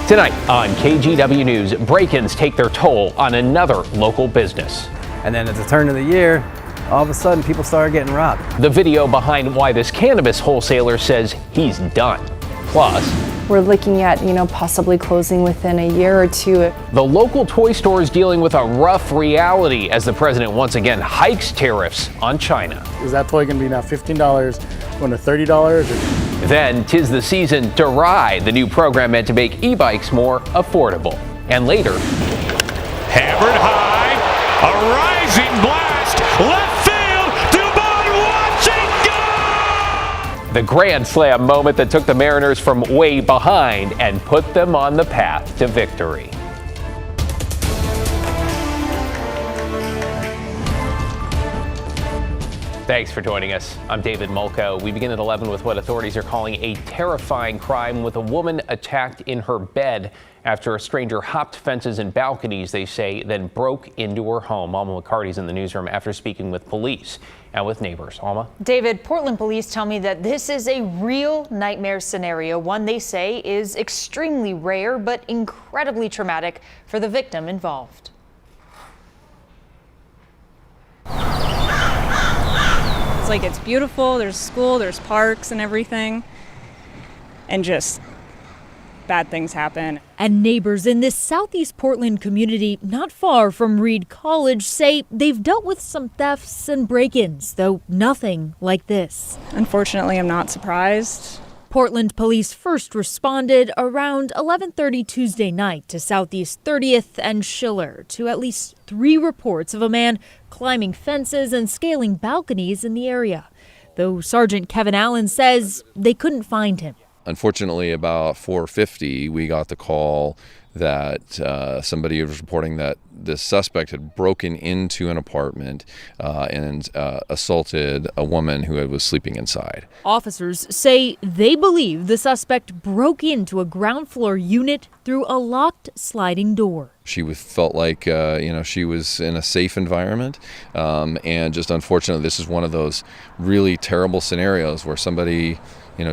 Tonight on KGW News, break-ins take their toll on another local business. And then at the turn of the year, all of a sudden people started getting robbed. The video behind why this cannabis wholesaler says he's done. Plus, we're looking at, possibly closing within a year or two. The local toy store is dealing with a rough reality as the president once again hikes tariffs on China. Is that toy going to be now $15 going to $30? Then, 'tis the season to ride, the new program meant to make e-bikes more affordable. And later, hammered high, a rising blast, left field, Dubon watching, go! The grand slam moment that took the Mariners from way behind and put them on the path to victory. Thanks for joining us. I'm David Mulco. We begin at 11 with what authorities are calling a terrifying crime with a woman attacked in her bed after a stranger hopped fences and balconies, they say, then broke into her home. Alma McCarty's in the newsroom after speaking with police and with neighbors. Alma? David, Portland police tell me that this is a real nightmare scenario, one they say is extremely rare but incredibly traumatic for the victim involved. It's beautiful, there's school, there's parks and everything, and just bad things happen. And neighbors in this Southeast Portland community not far from Reed College say they've dealt with some thefts and break-ins, though nothing like this. Unfortunately, I'm not surprised. Portland police first responded around 11:30 Tuesday night to Southeast 30th and Schiller to at least 3 reports of a man climbing fences and scaling balconies in the area, though Sergeant Kevin Allen says they couldn't find him. Unfortunately, about 4:50, we got the call that somebody was reporting that this suspect had broken into an apartment and assaulted a woman who was sleeping inside. Officers say they believe the suspect broke into a ground floor unit through a locked sliding door. She felt like, she was in a safe environment. And just unfortunately, this is one of those really terrible scenarios where somebody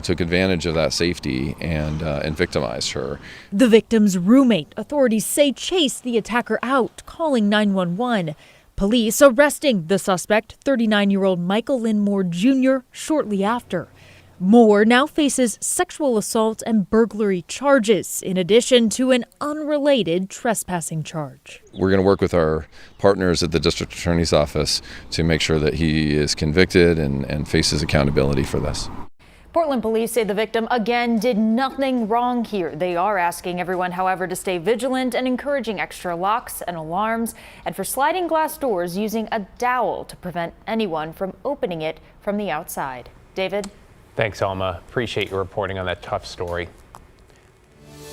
took advantage of that safety and victimized her. The victim's roommate, authorities say, chased the attacker out, calling 911. Police arresting the suspect, 39-year-old Michael Lynn Moore Jr., shortly after. Moore now faces sexual assault and burglary charges, in addition to an unrelated trespassing charge. We're going to work with our partners at the district attorney's office to make sure that he is convicted and faces accountability for this. Portland police say the victim again did nothing wrong here. They are asking everyone, however, to stay vigilant and encouraging extra locks and alarms, and for sliding glass doors using a dowel to prevent anyone from opening it from the outside. David? Thanks, Alma. Appreciate your reporting on that tough story.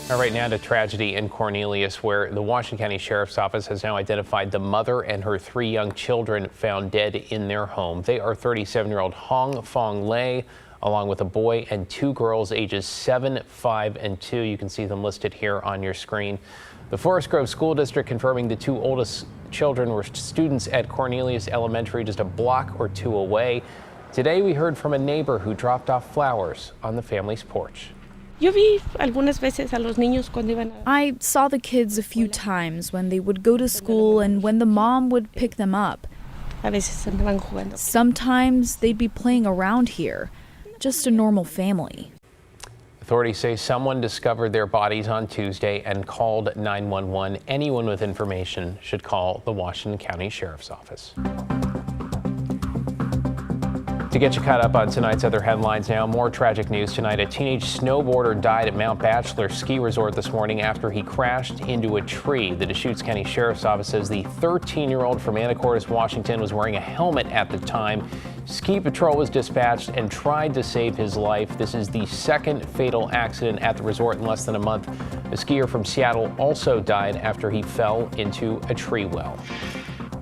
All right, now to tragedy in Cornelius, where the Washington County Sheriff's Office has now identified the mother and her 3 young children found dead in their home. They are 37-year-old Hong Fong Lei, along with a boy and 2 girls ages 7, 5, and 2. You can see them listed here on your screen. The Forest Grove School District confirming the 2 oldest children were students at Cornelius Elementary, just a block or 2 away. Today we heard from a neighbor who dropped off flowers on the family's porch. I saw the kids a few times when they would go to school and when the mom would pick them up. Sometimes they'd be playing around here. Just a normal family. Authorities say someone discovered their bodies on Tuesday and called 911. Anyone with information should call the Washington County Sheriff's Office. To get you caught up on tonight's other headlines now, more tragic news tonight. A teenage snowboarder died at Mount Bachelor Ski Resort this morning after he crashed into a tree. The Deschutes County Sheriff's Office says the 13-year-old from Anacortes, Washington, was wearing a helmet at the time. Ski Patrol was dispatched and tried to save his life. This is the second fatal accident at the resort in less than a month. A skier from Seattle also died after he fell into a tree well.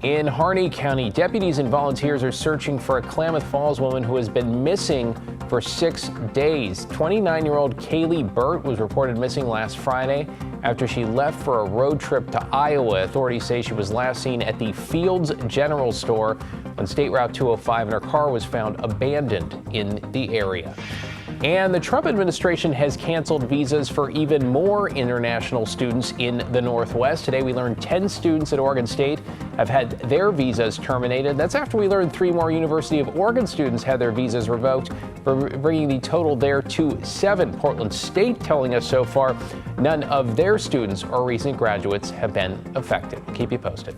In Harney County, deputies and volunteers are searching for a Klamath Falls woman who has been missing for 6 days. 29-year-old Kaylee Burt was reported missing last Friday after she left for a road trip to Iowa. Authorities say she was last seen at the Fields General Store on State Route 205, and her car was found abandoned in the area. And the Trump administration has canceled visas for even more international students in the Northwest. Today we learned 10 students at Oregon State have had their visas terminated. That's after we learned 3 more University of Oregon students had their visas revoked, bringing the total there to 7. Portland State telling us so far none of their students or recent graduates have been affected. We'll keep you posted.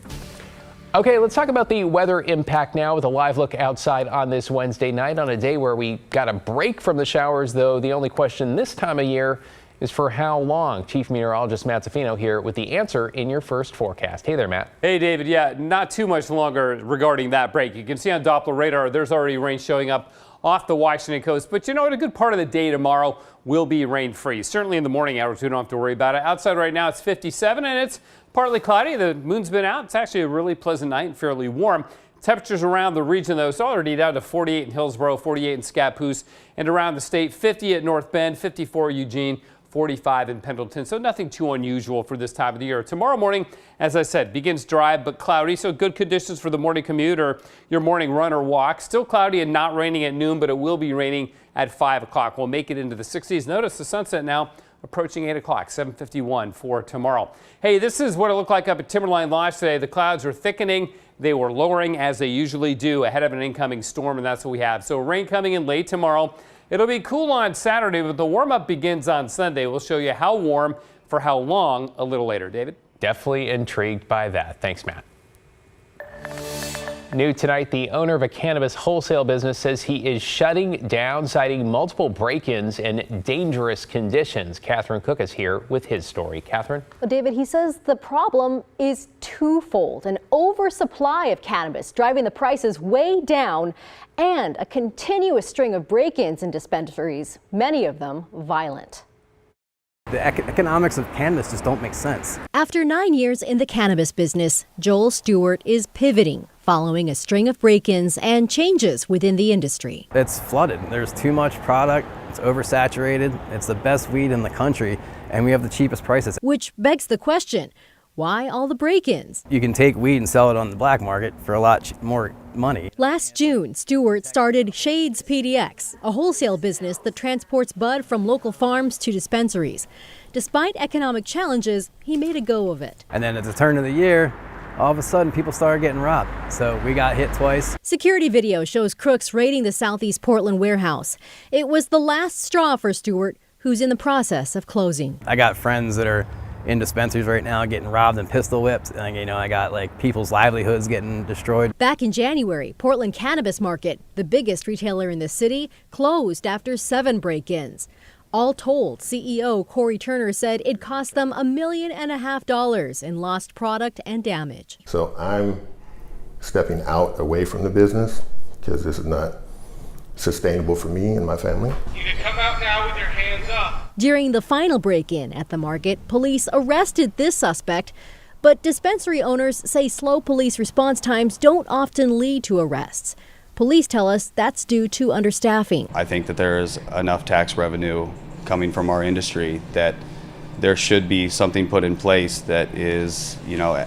Okay, let's talk about the weather impact now with a live look outside on this Wednesday night on a day where we got a break from the showers, though the only question this time of year is for how long. Chief Meteorologist Matt Zaffino here with the answer in your first forecast. Hey there, Matt. Hey, David. Yeah, not too much longer regarding that break. You can see on Doppler radar, there's already rain showing up off the Washington coast. But you know what? A good part of the day tomorrow will be rain-free. Certainly in the morning hours, we don't have to worry about it. Outside right now, it's 57 and it's partly cloudy. The moon's been out. It's actually a really pleasant night and fairly warm. Temperatures around the region, though, it's already down to 48 in Hillsborough, 48 in Scappoose, and around the state, 50 at North Bend, 54 Eugene, 45 in Pendleton. So nothing too unusual for this time of the year. Tomorrow morning, as I said, begins dry but cloudy. So good conditions for the morning commute or your morning run or walk. Still cloudy and not raining at noon, but it will be raining at 5 o'clock. We'll make it into the 60s. Notice the sunset now approaching 8 o'clock, 7:51 for tomorrow. Hey, this is what it looked like up at Timberline Lodge today. The clouds are thickening. They were lowering as they usually do ahead of an incoming storm, and that's what we have. So rain coming in late tomorrow. It'll be cool on Saturday, but the warm-up begins on Sunday. We'll show you how warm for how long a little later. David? Definitely intrigued by that. Thanks, Matt. New tonight, the owner of a cannabis wholesale business says he is shutting down, citing multiple break-ins and dangerous conditions. Catherine Cook is here with his story. Catherine? Well, David, he says the problem is twofold: an oversupply of cannabis driving the prices way down, and a continuous string of break-ins in dispensaries, many of them violent. The economics of cannabis just don't make sense. After 9 years in the cannabis business, Joel Stewart is pivoting following a string of break-ins and changes within the industry. It's flooded. There's too much product. It's oversaturated. It's the best weed in the country, and we have the cheapest prices. Which begs the question, why all the break-ins? You can take weed and sell it on the black market for a lot more money. Last June, Stewart started Shades PDX, a wholesale business that transports bud from local farms to dispensaries. Despite economic challenges, he made a go of it. And then at the turn of the year, all of a sudden people started getting robbed. So we got hit twice. Security video shows crooks raiding the Southeast Portland warehouse. It was the last straw for Stewart, who's in the process of closing. I got friends that are in dispensaries right now getting robbed and pistol whipped, and I got like people's livelihoods getting destroyed. Back in January, Portland Cannabis Market, the biggest retailer in the city, closed after 7 break-ins. All told, CEO Corey Turner said it cost them $1.5 million in lost product and damage. So I'm stepping out away from the business because this is not sustainable for me and my family. You can come out now with your hands up. During the final break-in at the market, police arrested this suspect, but dispensary owners say slow police response times don't often lead to arrests. Police tell us that's due to understaffing. I think that there is enough tax revenue coming from our industry that there should be something put in place that is,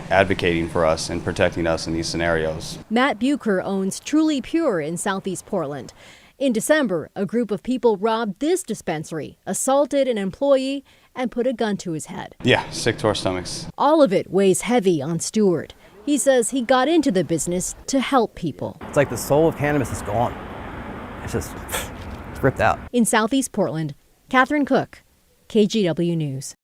advocating for us and protecting us in these scenarios. Matt Bucher owns Truly Pure in Southeast Portland. In December, a group of people robbed this dispensary, assaulted an employee, and put a gun to his head. Yeah, sick to our stomachs. All of it weighs heavy on Stewart. He says he got into the business to help people. It's like the soul of cannabis is gone. It's ripped out. In Southeast Portland, Catherine Cook, KGW News.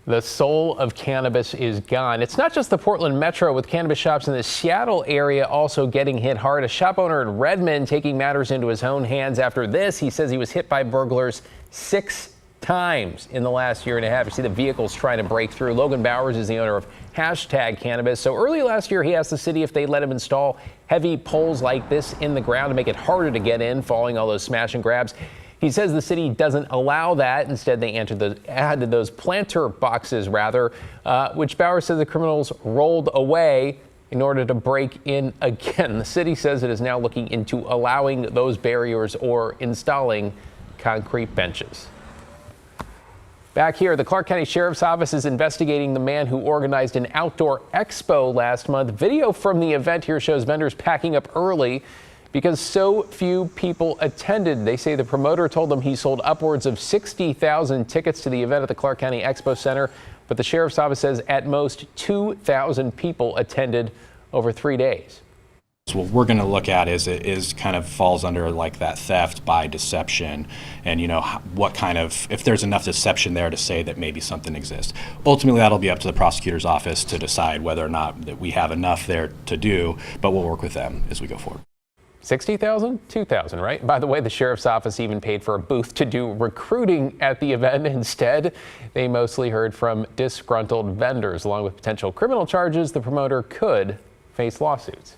The soul of cannabis is gone. It's not just the Portland Metro, with cannabis shops in the Seattle area also getting hit hard. A shop owner in Redmond taking matters into his own hands after this. He says he was hit by burglars 6 times in the last year and a half. You see the vehicles trying to break through. Logan Bowers is the owner of #Cannabis. So early last year, he asked the city if they'd let him install heavy poles like this in the ground to make it harder to get in, following all those smash and grabs. He says the city doesn't allow that. Instead, they added those planter boxes, which Bauer says the criminals rolled away in order to break in again. The city says it is now looking into allowing those barriers or installing concrete benches. Back here, the Clark County Sheriff's Office is investigating the man who organized an outdoor expo last month. Video from the event here shows vendors packing up early because so few people attended. They say the promoter told them he sold upwards of 60,000 tickets to the event at the Clark County Expo Center, but the sheriff's office says at most 2,000 people attended over 3 days. So what we're going to look at is kind of falls under like that theft by deception, and what kind of, if there's enough deception there to say that maybe something exists. Ultimately, that'll be up to the prosecutor's office to decide whether or not that we have enough there to do, but we'll work with them as we go forward. 60,000? 2,000, right? By the way, the sheriff's office even paid for a booth to do recruiting at the event. Instead, they mostly heard from disgruntled vendors. Along with potential criminal charges, the promoter could face lawsuits.